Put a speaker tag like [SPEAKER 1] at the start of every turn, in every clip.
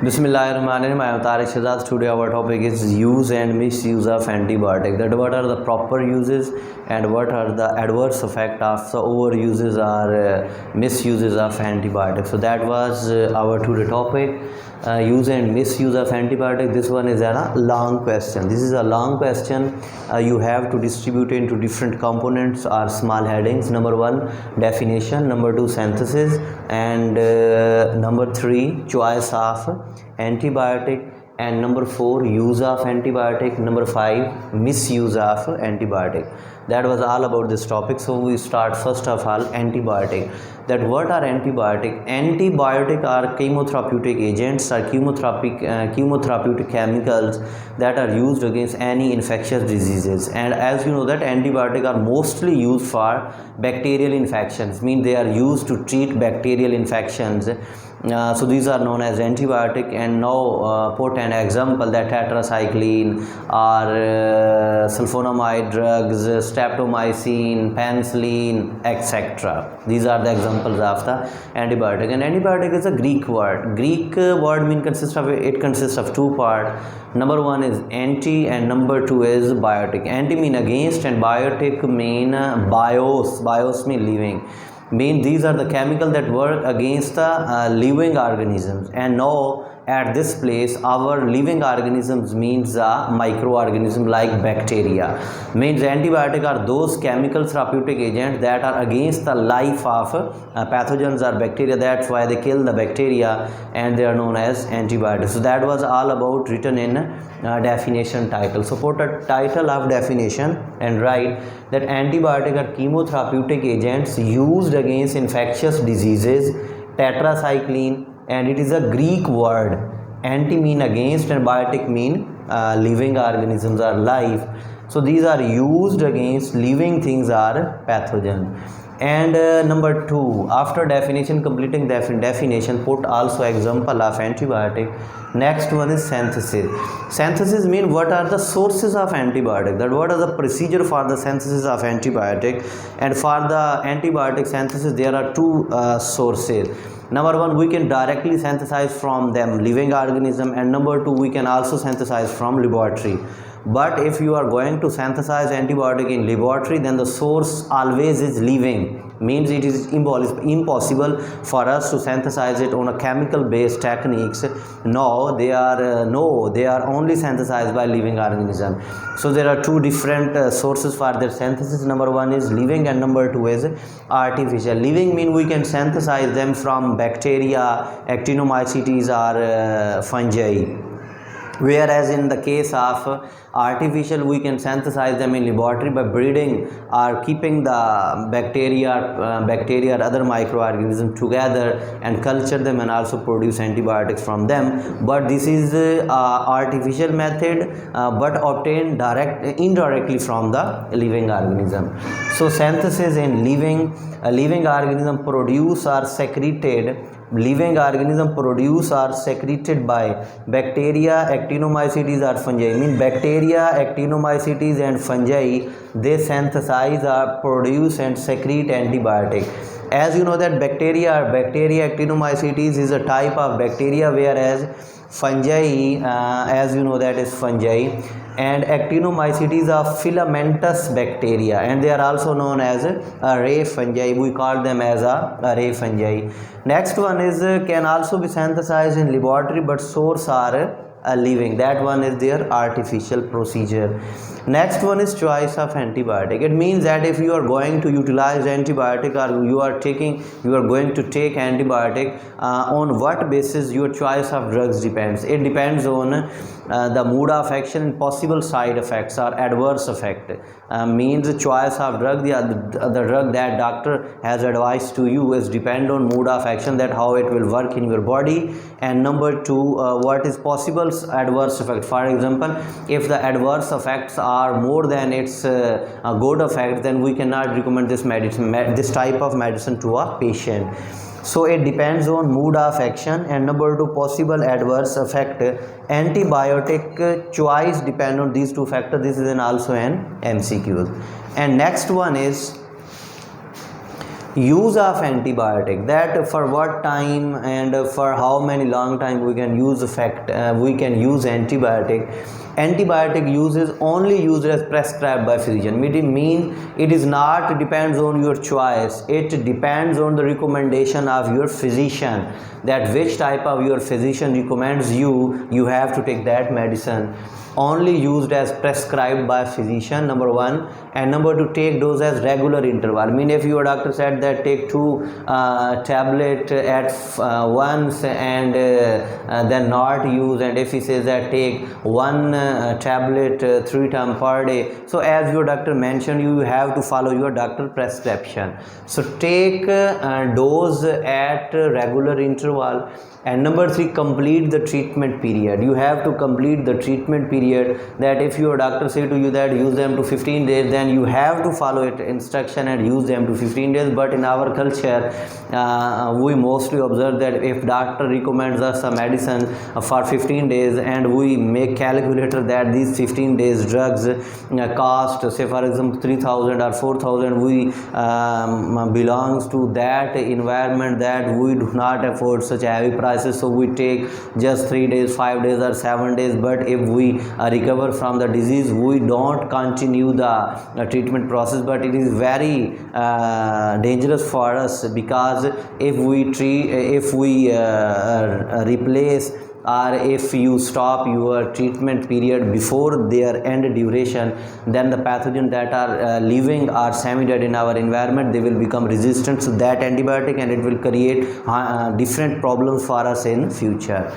[SPEAKER 1] Bismillahirrahmanirrahim. I am Tariq Shahzad. Today our topic is use and misuse of antibiotics. That what are the proper uses and what are the adverse effect of the overuses or misuses of antibiotics. So that was our today topic. Use and misuse of antibiotics. This one is a long question. This is a long question. You have to distribute into different components or small headings. Number one, definition. Number two, synthesis. And number three, choice of antibiotic. And number four, use of antibiotic. Number five, misuse of antibiotic. That was all about this topic. So we start first of all antibiotic. That what are antibiotic? Antibiotic are chemotherapeutic agents or chemotherapeutic chemicals that are used against any infectious diseases. And as you know that antibiotic are mostly used for bacterial infections. Mean they are used to treat bacterial infections. So these are known as antibiotic. And now put an example that tetracycline or sulfonamide drugs, streptomycin, penicillin, etc. These are the examples of the antibiotic. And antibiotic is a Greek word. Greek word consists of two parts. Number one is anti and number two is biotic. Anti mean against and biotic mean bios. Bios mean living. Mean these are the chemicals that work against the living organisms. And now at this place our living organisms means a microorganism like bacteria. Means antibiotic are those chemical therapeutic agents that are against the life of pathogens or bacteria. That's why they kill the bacteria and they are known as antibiotics. So that was all about written in definition title. So put a title of definition and write that antibiotic are chemotherapeutic agents used against infectious diseases. Tetracycline, and it is a Greek word. Anti mean against and biotic mean living organisms or life. So these are used against living things or pathogen. And number two, after definition, completing definition, put also example of antibiotic. Next one is synthesis. Synthesis mean what are the sources of antibiotic, that what are the procedure for the synthesis of antibiotic. And for the antibiotic synthesis there are two sources. Number one, we can directly synthesize from them living organism, and number two, we can also synthesize from laboratory. But if you are going to synthesize antibiotic in laboratory, then the source always is living. Means it is impossible for us to synthesize it on a chemical based techniques. No, they are only synthesized by living organism. So there are two different sources for their synthesis. Number one is living and number two is artificial. Living mean we can synthesize them from bacteria, actinomycetes or fungi. Whereas in the case of artificial, we can synthesize them in laboratory by breeding or keeping the bacteria or other microorganisms together and culture them and also produce antibiotics from them. But this is artificial method, but obtained indirectly from the living organism. So synthesis in living organism produce or secreted. Living organism produce or secreted by bacteria, actinomycetes or fungi. Mean bacteria, actinomycetes and fungi, they synthesize or produce and secrete antibiotic. As you know that bacteria actinomycetes is a type of bacteria, whereas fungi, as you know that is fungi, and actinomycetes are filamentous bacteria, and they are also known as ray fungi. We call them as a ray fungi. Next one is can also be synthesized in laboratory, but source are living. That one is their artificial procedure. Next one is choice of antibiotic. It means that if you are going to utilize antibiotic or you are going to take antibiotic, on what basis your choice of drugs depends. It depends on the mood of action and possible side effects or adverse effect. Means the choice of drug, the drug that doctor has advised to you is depend on mood of action, that how it will work in your body. And number two, what is possible adverse effect. For example, if the adverse effects are more than its good effect, then we cannot recommend this type of medicine to a patient. So it depends on mood of action. And number two, possible adverse effect. Antibiotic choice depend on these two factors. This is also an MCQ. And next one is use of antibiotic, that for what time and for how many long time we can use we can use antibiotic use is only used as prescribed by physician. It means it is not depends on your choice, it depends on the recommendation of your physician, that which type of your physician recommends you have to take that medicine. Only used as prescribed by physician, number one, and number two, take dose as regular interval. I mean, if your doctor said that take 2 tablet at once and then not use, and if he says that take 1 tablet 3 times per day, so as your doctor mentioned, you have to follow your doctor prescription. So take dose at regular interval. And number 3, complete the treatment period. You have to complete the treatment period, that if your doctor say to you that use them to 15 days, then you have to follow it instruction and use them to 15 days. But in our culture, we mostly observe that if doctor recommends us a medicine for 15 days and we make calculator that these 15 days drugs cost, say for example 3,000 or 4,000, we belongs to that environment that we do not afford such heavy price, so we take just 3 days, 5 days or 7 days. But if we recover from the disease, we don't continue the treatment process. But it is very dangerous for us, because if we replace or if you stop your treatment period before their end duration, then the pathogens that are living or semi-dead in our environment, they will become resistant to that antibiotic, and it will create different problems for us in future.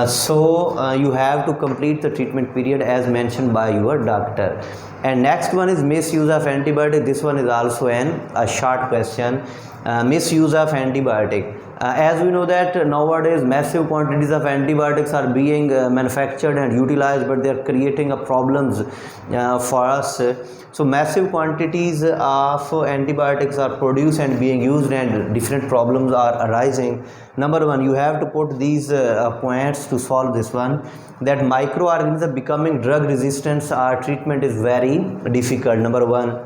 [SPEAKER 1] So you have to complete the treatment period as mentioned by your doctor. And next one is misuse of antibiotic. This one is also a short question. Misuse of antibiotic. As we know that nowadays massive quantities of antibiotics are being manufactured and utilized, but they are creating a problems for us. So massive quantities of antibiotics are produced and being used, and different problems are arising. Number one, you have to put these points to solve this one, that microorganisms becoming drug resistant treatment is very difficult. Number one,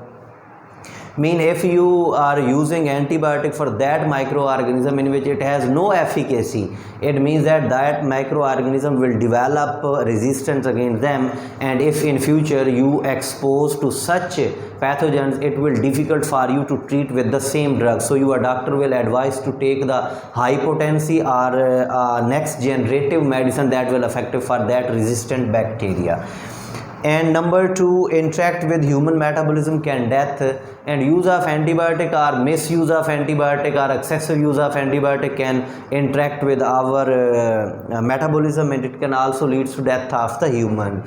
[SPEAKER 1] mean if you are using antibiotic for that microorganism in which it has no efficacy, it means that that microorganism will develop resistance against them, and if in future you expose to such pathogens, it will difficult for you to treat with the same drug. So your doctor will advise to take the high potency or next generative medicine that will effective for that resistant bacteria. And number two, interact with human metabolism can death, and use of antibiotic or misuse of antibiotic or excessive use of antibiotic can interact with our metabolism, and it can also lead to death of the human.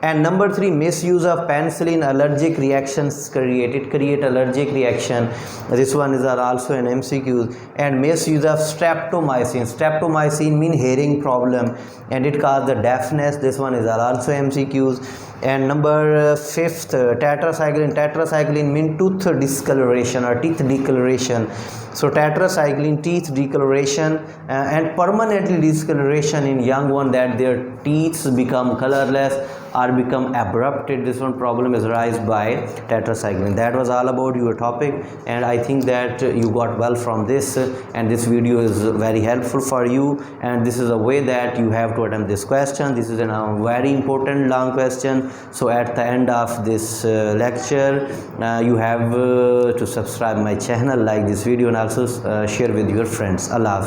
[SPEAKER 1] And number three, misuse of penicillin, allergic reactions create allergic reaction. This one is also an MCQ. And misuse of streptomycin mean hearing problem, and it causes the deafness. This one is also MCQs. And number fifth, tetracycline mean tooth discoloration or teeth decoloration. So tetracycline, teeth decoloration and permanently discoloration in young one, that their teeth become colorless or become abrupted. This one problem is raised by tetracycline. That was all about your topic, and I think that you got well from this, and this video is very helpful for you, and this is a way that you have to attempt this question. This is a very important long question. So at the end of this lecture, you have to subscribe my channel, like this video, and also share with your friends. Allah Hafiz.